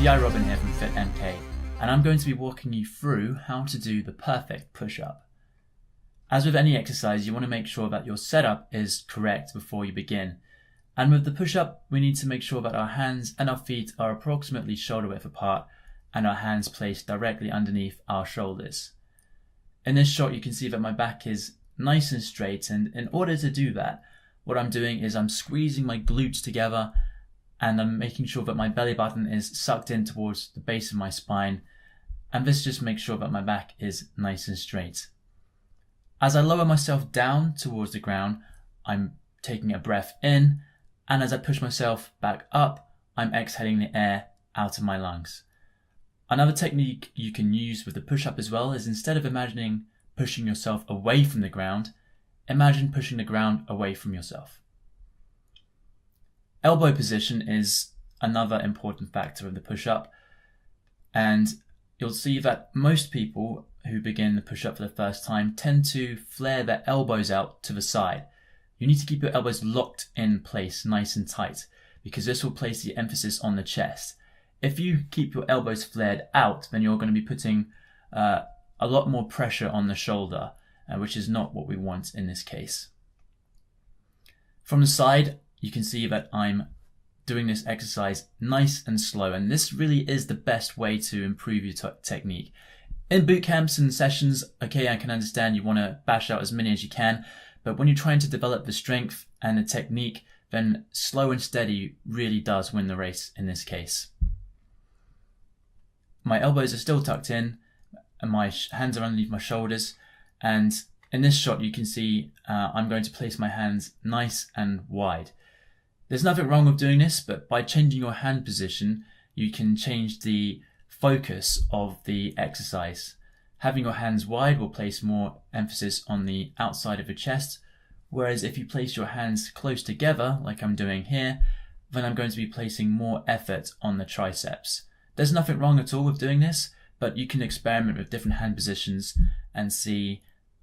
Robin here from fitMK, and I'm going to be walking you through how to do the perfect push-up. As with any exercise, you want to make sure that your setup is correct before you begin. And with the push-up, we need to make sure that our hands and our feet are approximately shoulder width apart and our hands placed directly underneath our shoulders. In this shot, you can see that my back is nice and straight, and in order to do that, what I'm doing is I'm squeezing my glutes together and I'm making sure that my belly button is sucked in towards the base of my spine, and this just makes sure that my back is nice and straight. As I lower myself down towards the ground, I'm taking a breath in, and as I push myself back up, I'm exhaling the air out of my lungs. Another technique you can use with the push-up as well is, instead of imagining pushing yourself away from the ground, imagine pushing the ground away from yourself. Elbow position is another important factor of the push-up, and you'll see that most people who begin the push-up for the first time tend to flare their elbows out to the side. You need to keep your elbows locked in place nice and tight, because this will place the emphasis on the chest. If you keep your elbows flared out, then you're going to be putting a lot more pressure on the shoulder, which is not what we want in this case. From the side, you can see that I'm doing this exercise nice and slow, and this really is the best way to improve your technique. In boot camps and sessions, okay, I can understand you want to bash out as many as you can, but when you're trying to develop the strength and the technique, then slow and steady really does win the race in this case. My elbows are still tucked in, and my hands are underneath my shoulders, and in this shot you can see I'm going to place my hands nice and wide. There's nothing wrong with doing this, but by changing your hand position, you can change the focus of the exercise. Having your hands wide will place more emphasis on the outside of your chest, whereas if you place your hands close together, like I'm doing here, then I'm going to be placing more effort on the triceps. There's nothing wrong at all with doing this, but you can experiment with different hand positions and see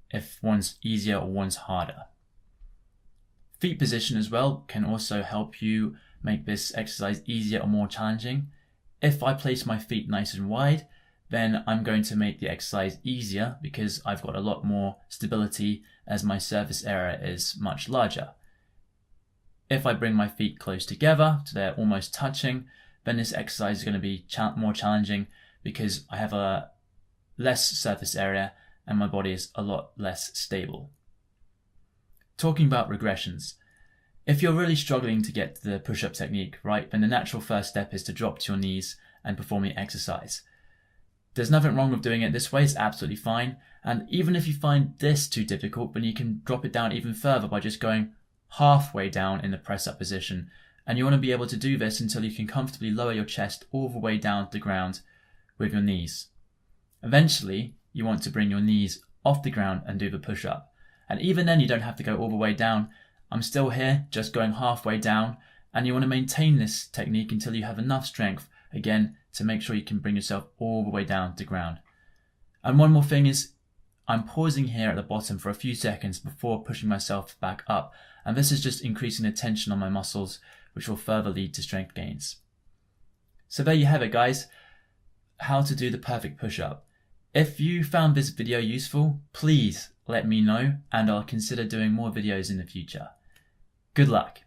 if one's easier or one's harder. Feet position as well can also help you make this exercise easier or more challenging. If I place my feet nice and wide, then I'm going to make the exercise easier because I've got a lot more stability as my surface area is much larger. If I bring my feet close together so they're almost touching, then this exercise is going to be more challenging because I have a less surface area and my body is a lot less stable. Talking about regressions, if you're really struggling to get the push-up technique right, then the natural first step is to drop to your knees and perform the exercise. There's nothing wrong with doing it this way, it's absolutely fine, and even if you find this too difficult, then you can drop it down even further by just going halfway down in the press-up position, and you want to be able to do this until you can comfortably lower your chest all the way down to the ground with your knees. Eventually, you want to bring your knees off the ground and do the push-up. And even then you don't have to go all the way down. I'm still here, just going halfway down, and you want to maintain this technique until you have enough strength, again, to make sure you can bring yourself all the way down to the ground. And one more thing is, I'm pausing here at the bottom for a few seconds before pushing myself back up, and this is just increasing the tension on my muscles, which will further lead to strength gains. So there you have it, guys, how to do the perfect push-up. If you found this video useful, please let me know and I'll consider doing more videos in the future. Good luck.